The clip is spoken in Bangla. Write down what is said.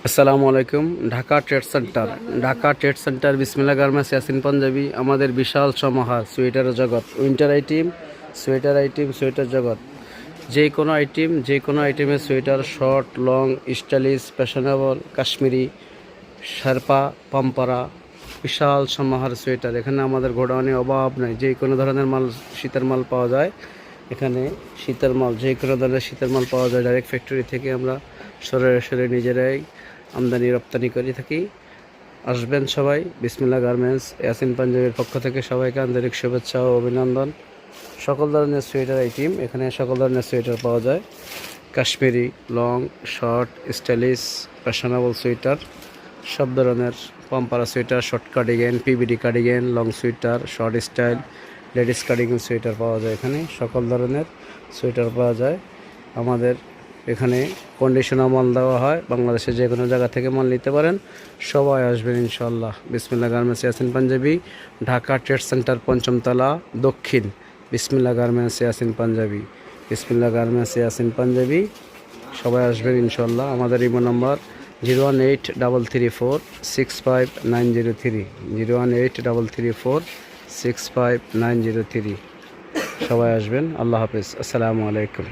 আসসালামু আলাইকুম। ঢাকা ট্রেড সেন্টার বিসমিল্লাহ গার্মেন্টস ইয়াসিন পাঞ্জাবি আমাদের বিশাল সমাহার সোয়েটারের জগৎ, উইন্টার আইটেম, সোয়েটার জগৎ। যে কোনো আইটেমের sweater, short, long, stylish, fashionable, Kashmiri, শারপা, পাম্পারা, বিশাল সমাহার সোয়েটার। এখানে আমাদের গোডাউনে অভাব নাই। যে কোনো ধরনের মাল, শীতের মাল পাওয়া যায় এখানে। শীতের মাল, যে কোনো ধরনের শীতের মাল পাওয়া যায়। ডাইরেক্ট ফ্যাক্টরি থেকে আমরা সরাসরি নিজেরাই আমদানি রপ্তানি করে থাকি। আসবেন সবাই। বিসমিল্লাহ গার্মেন্টস ইয়াসিন পাঞ্জাবির পক্ষ থেকে সবাইকে আন্তরিক শুভেচ্ছা ও অভিনন্দন। সকল ধরনের সোয়েটার আইটেম এখানে, সকল ধরনের সোয়েটার পাওয়া যায়। Kashmiri, long, short, stylish, fashionable sweater, সব ধরনের পাম্পারা sweater, short cardigan, PBD cardigan, long sweater, short style, ladies cardigan sweater পাওয়া যায় এখানে। সকল ধরনের সোয়েটার পাওয়া যায় আমাদের এখানে। কন্ডিশনার মাল দেওয়া হয়। বাংলাদেশের যে কোনো জায়গা থেকে মাল নিতে পারেন। সবাই আসবেন ইনশাল্লাহ। Bismillah garments Yasin Punjabi, Dhaka trade centre, পঞ্চমতলা, দক্ষিণ। বিসমিল্লাহ গার্মেন্টস ইয়াসিন পাঞ্জাবি, বিসমিল্লাহ গার্মেন্টস ইয়াসিন পাঞ্জাবি। সবাই আসবেন ইনশাল্লাহ। আমাদের ইমো নাম্বার 01833465903, 01833465903। সবাই আসবেন। আল্লাহ হাফেজ। আসসালামু আলাইকুম।